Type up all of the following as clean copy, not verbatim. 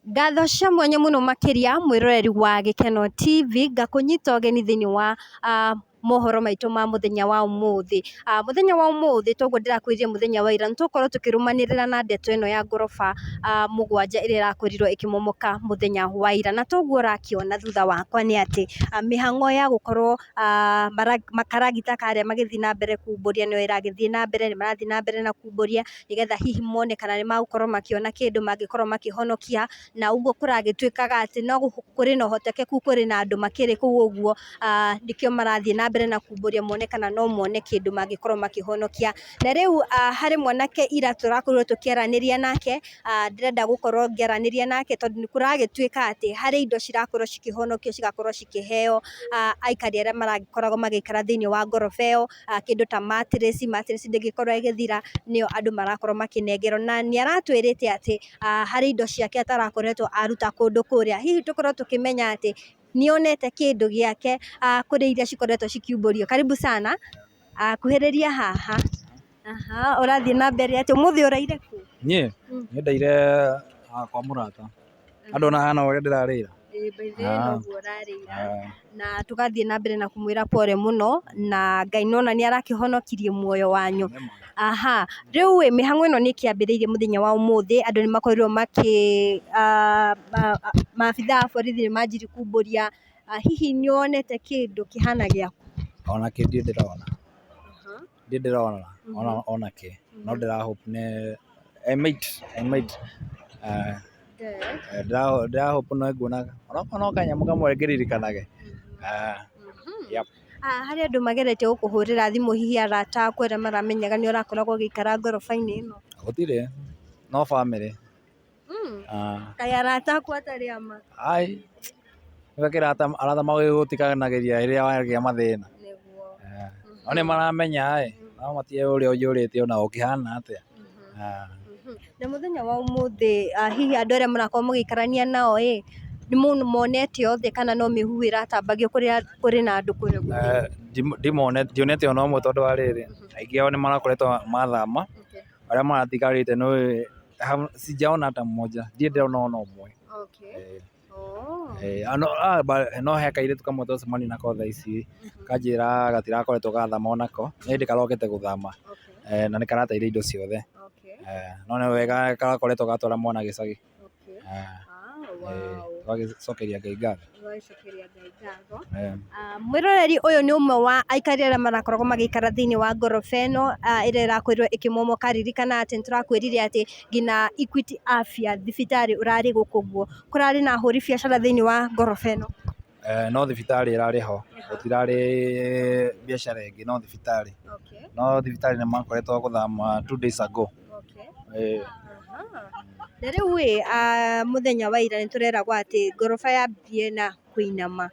Ngatho cia mwanya muno makiria mwiroreri wa Gikeno TV ngakunyita ũgeni thĩinĩ wa mohoro maitũ ma muthenya wa umuthi. Muthenya wa umuthi toguo ndirakwĩrire muthenya wa ira nitukorwo tukirumanĩrĩra na ndeto ĩno ya ngoroba mũgwanja ĩrĩa ĩrakorirwo ĩkĩmomoka muthenya wa ira, na toguo ũrakĩona thutha wakwa nĩ atĩ mĩhang'o ya gũkorwo makaragita karĩa magĩthiĩ na mbere kumbũria nĩyo ĩragĩthiĩ na mbere, nĩmarathiĩ na mbere na kumbũria nĩgetha hihi mone kana nĩmagũkorwo makĩona kĩndũ mangĩkorwo makĩhonokia, na ũguo kũragĩtuĩkaga atĩ no kũrĩ na ũhotekeku kũrĩ na andũ makĩrĩ kũu ũguo nĩkĩo marathiĩ na mbere na kumbũria mone kana no mone kĩndũ mangĩkorwo makĩhonokia. Na rĩu harĩ mwanake ira tũrakorirwo tũkĩaranĩria nake, ndĩrenda gũkorwo ngĩaranĩria nake tondũ nĩkũragĩtuĩka atĩ harĩ indo cirakorwo cikĩhonokio cigakorwo cikĩheo aikari arĩa maragĩkoragwo magĩikara thĩinĩ wa ngoroba ĩyo, kĩndũ ta mattress ndĩngĩkorwo ĩgĩthira nĩyo andũ marakorwo makĩnengerwo, na nĩaratwĩrĩte atĩ harĩ indo ciake atarakoretwo aruta kũndũ kũrĩa, hihi tũkorwo tũkĩmenya atĩ nĩonete kĩndũ gĩake kũrĩ iria cikoretwo cikiumbũrio. Karibu sana, kuhĩrĩria haha. Ũrathiĩ na mbere atĩ ũmũthĩ ũraire kũ? Niĩ ndaire kwa mũrata, andũ hana ũrĩa ndĩrarĩra. Noguo ũrarĩra na tugathiĩ na mbere na kũmwĩra pole mũno, na Ngai nĩwona nĩarakĩhonokirie muoyo wanyu. Rĩu mĩhang'o ĩno nĩĩkĩambĩrĩirie mũthenya wa ũmũthĩ, andũ nĩmakorirwo maabithaa a borithi nĩmanjirie kumbũria, hihi nĩwonete kĩndũ kĩhana gĩaku? Ona kĩ ndirĩ ndĩrona ona kĩ, no ndĩra hope I might ndĩra hope no nguona ona kanyamũ kamwe ngĩririkanage. Harĩ andũ mageretie gũkũhũrĩra thimũ, hihi arata aku arĩa maramenyaga nĩũrakoragwo ũgĩikara ngoroba-inĩ ĩno? Gũtirĩ, no family. Kaĩ arata aku atarĩ a ma? Arata magũtikanagĩria rĩrĩa wagĩa mathĩna. No nĩmaramenya no matiũĩ ũrĩa ũiyũrĩte ona ũkĩhana atĩa. Na muthenya wa ũmũthĩ hihi andũ arĩa mũrakorwo mũgĩikarania nao nĩmonete othe kana no mĩhuhu ĩratambagio kũrĩ na andũ kũrĩa? Ndionete ona ũmwe tondũ wa rĩrĩ, aingĩ ao nĩmarakoretwo mathama, arĩa maratigarĩte sijaona hata mmoja, ndirĩ ndĩrona ona ũmwe. No he kairĩtu kamwe twacemania nako thaa ici kanjĩra gatirakoretwo gathama onako, nĩ hĩndĩ karokete gũthama na nĩkarateire indo ciothe, no nĩ wega karakoretwo gatwara mwana gĩcagi. Tũgagĩcokeria Ngai ngatho. Mwĩroreri ũyũ nĩ ũmwe wa aikari arĩa marakoragwo magĩikara thĩinĩ wa ngoroba ĩno ĩrĩa ĩrakorirwo ĩkĩmomoka. Ririkana atĩ nĩtũrakwĩrire atĩ nginya Equity Afya thibitarĩ ũrarĩ gũkũ ũguo, kũrarĩ na ahũri biacara thĩinĩ wa ngoroba ĩno? No thibitarĩ ĩrarĩ ho, gũtirarĩ biacara ĩngĩ, no thibitarĩ. No thibitarĩ nĩmakoretwo gũthama 2 days ago. Na rĩu mũthenya wa ira nĩtũreragwo atĩ ngoroba yambirie na kũinama,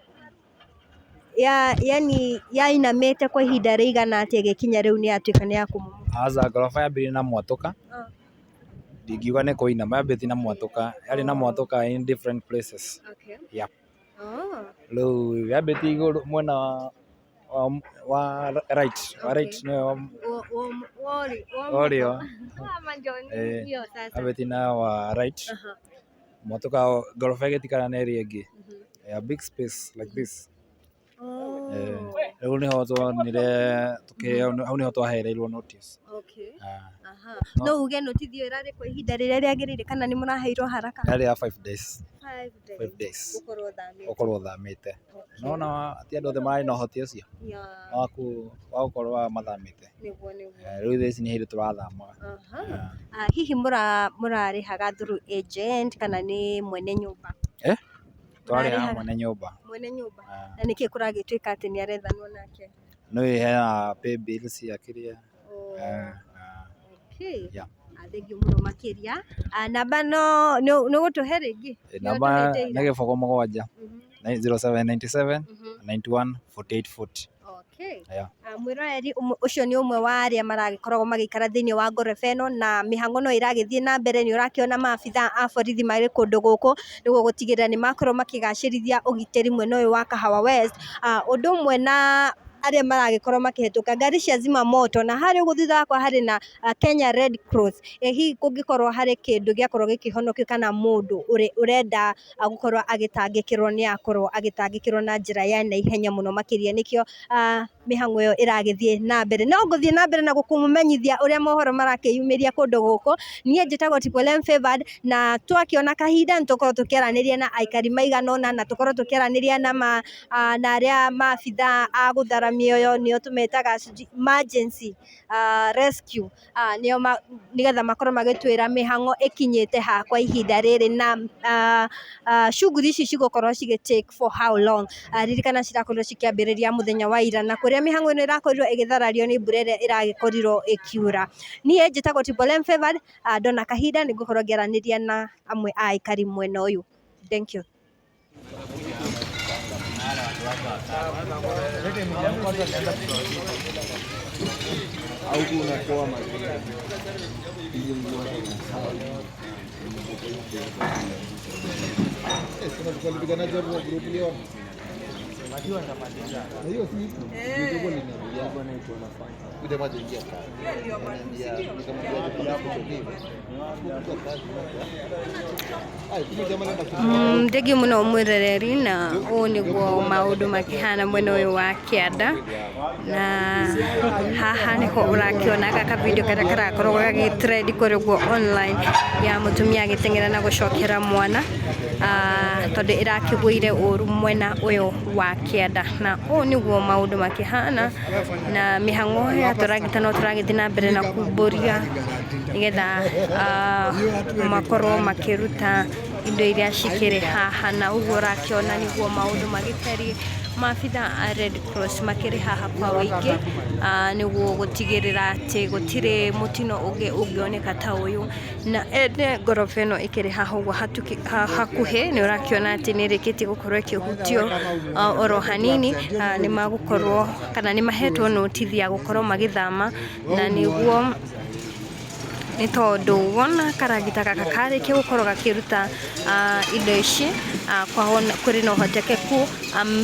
yani yainamĩte kwa ihinda rĩigana atĩa ĩgĩkinya rĩu nĩyatuĩka nĩ ya kũmomoka? Ngoroba yambirie na mwatũka, ndingiuga nĩ kũinama, yambĩtie na mwatũka, yarĩ na mwatũka in different places. Rĩu yambĩtie igũrũ mwena wa right nĩyo ũrĩo, yambĩtie na wa right, mwatũka ngoroba ĩgĩtigana na ĩrĩa ĩngĩ, a big space like this. Rĩu nĩho tuonire hau nĩho twahereirwo notice. No uge notice ĩyo ĩrarĩ kwa ihinda rĩrĩa rĩagĩrĩire kana nĩmũraheirwo haraka? Yarĩ ya 5 days gũkorwo ũthamĩte, no ti andũ othe mararĩ na ũhoti ũcio wa gũkorwo mathamĩte. Rĩu thaa ici nĩ hĩndĩ tũrathamaga. Hihi mũrarĩhaga through agent kana nĩ mwene nyũmba? Twarĩhaga mwene nyũmba. Na nĩkĩĩ kũragĩtuĩka atĩ nĩarethanwo nake? Nĩ hena pay bill cia kĩrĩa. Thengiũ mũno makĩria. Namba nĩũgũtũhe rĩngĩ? Namba nĩ 07 0797 91 48 40. Mwĩroreri ũcio nĩ ũmwe wa arĩa maragĩkoragwo magĩikara thĩinĩ wa ngoroba ĩno, na mĩhang'o no ĩragĩthiĩ na mbere. Nĩũrakĩona maabithaa a borithi marĩ kũndũ gũkũ nĩguo gũtigĩrĩra nĩmakorwo makĩgacĩrithia ũgitĩri mwena ũyũ wa Kahawa West, ũndũ ũmwe na aria maragikorwo makihituka ngari cia zima moto na hari uguo thutha wakwa hari na Kenya Red Cross hihi kungikorwo hari kindu giakorwo gikihonokio kana mundu urenda gukorwo agitangikirwo ni akorwo agitangikirwo na njira ya naihenya muno makiria nikio mihang'o iyo iragithie na mbere no nguthie na mbere na gukumumenyithia uria mohoro marakiyumiria kundu guku nie njitagwo Tipolem Favored na twakiona kahinda nitukorwo tukiaraniria na aikari maiganona na tukorwo tukiaraniria na aria maabitha a gutharamia uyo nio tumetaga emergency rescue nio nigetha makorwo magitwira mihang'o ikinyite ha kwa ihinda riri na shughuli ici cigukorwo cigi take for how long ririkana cirakorirwo cikiambiriria muthenya wa ira na kuria mihang'o ino irakorirwo igitharario ni mbura iria irakorirwo ikiura nie njitagwo Tipolem Favored ndona kahinda nigukorwo ngiaraniria na amwe a aikari mwena uyu. Thank you. Ndegi muno mwirereri na uũ nĩguo maũndũ makĩhana mwena ũyũ wa kĩanda na haha nĩho ũrakĩona gaka video karĩa karakorwo gagĩtrend kũrĩ guo online ya mũtumia agĩteng'era na gũcokera mwana tondũ ĩrakĩgũire ũru mwena ũyũ wa kĩanda na ũũ nĩguo maũndũ makĩhana na mĩhang'o ya tũragita no tũragĩthiĩ na mbere na kumbũria nigetha makorwo makĩruta indo iria cikĩrĩ haha na ũguo ũrakĩona nĩguo maũndũ magĩtariĩ maabitha a Red Cross makĩrĩ haha kwa ũingĩ nĩguo gũtigĩrĩra atĩ gũtirĩ mũtino ũngĩ ũngĩoneka ta ũyũ na ene ngoroba ĩno ĩkĩrĩ haha ũguo hakuhĩ nĩ ũrakĩona atĩ nĩ ĩrĩkĩtie gũkorwo ĩkĩhutio oro hanini nĩ magũkorwo kana nĩ mahetwo notithi ya gũkorwo magĩthama na nĩguo nĩ tondũ wona karagita gaka karĩkia gũkorwo gakĩruta indo ici kũrĩ na ũhotekeku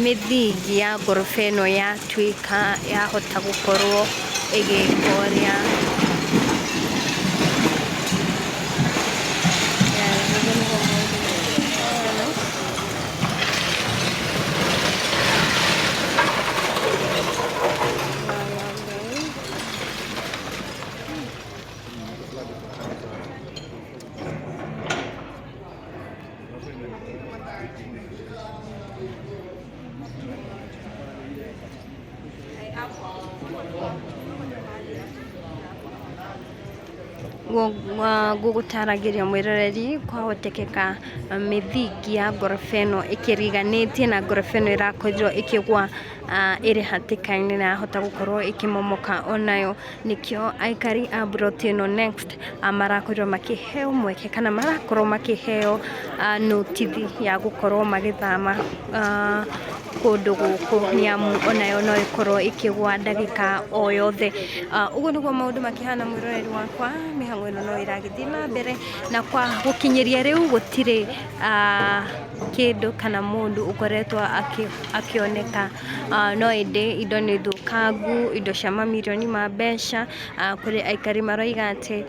mĩthingi ya ngoroba ĩno yatuĩka yahota gũkorwo ĩgĩka ũrĩa gũgũtaragĩria mwĩroreri kwahotekeka mĩthingi ya ngoroba ĩno ĩkĩriganĩtie na ngoroba ĩno ĩrakorirwo ĩkĩgwa ĩrĩ hatĩka-inĩ na yahota gũkorwo ĩkĩmomoka onayo nĩkĩo aikari a plot ĩno next marakorirwo makĩheo mweke kana marakorwo makĩheo notithi ya gũkorwo magĩthama kũndũ gũkũ nĩamu onayo no ĩkorwo ĩkĩgwa ndagĩka o yothe ũguo nĩguo maũndũ makĩhana mwĩroreri wakwa mĩhang'o ĩno no ĩragĩthiĩ na mbere na kwa gũkinyĩria rĩu gũtirĩ kĩndũ kana mũndũ ũkoretwo akĩoneka no ĩndĩ indo nĩ thũkangu indo cia mamirioni ma mbeca kũrĩ aikari maroiga atĩ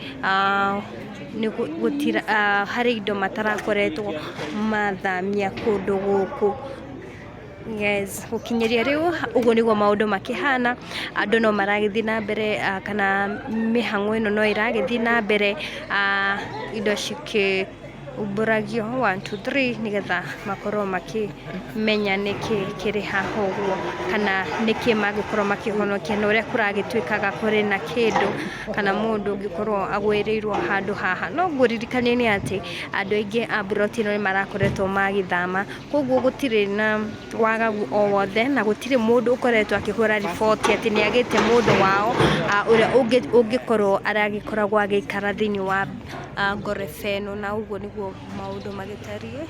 harĩ indo matarakoretwo mathamia kũndũ gũkũ. Yes, gũkinyĩria rĩu ũguo nĩguo maũndũ makĩhana andũ no maragĩthiĩ na mbere kana mĩhang'o ĩno no ĩragĩthiĩ na mbere indo umbũragio 1 2 3 nigetha makorwo makimenya niki kiri haha ũguo kana niki magĩkorwo makĩhonokia na ũrĩa kũragĩtuĩkaga kũrĩ na kĩndũ kana mũndũ ũngĩkorwo agwĩrĩirwo handũ haha. No ngũririkanie nĩ atĩ andũ aingĩ a Buroti ĩno nĩ marakoretwo magĩthama, koguo gũtirĩ na wagagu o wothe na gũtirĩ mũndũ ũkoretwo akĩhũra riboti atĩ nĩ agĩte mũndũ wao ũrĩa ũngĩkorwo aragĩkoragwo agĩikara thĩinĩ wa ngoroba ĩno, na ũguo nĩguo maũndũ magĩtariĩ.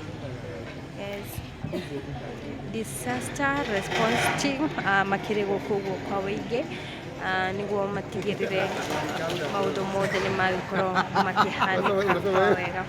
Yes, disaster response team makĩrĩ gũkũ ũguo kwa wĩingĩ nĩguo matigĩrĩre maũndũ mothe nĩ magĩkorwo makĩhanĩka kwa wega.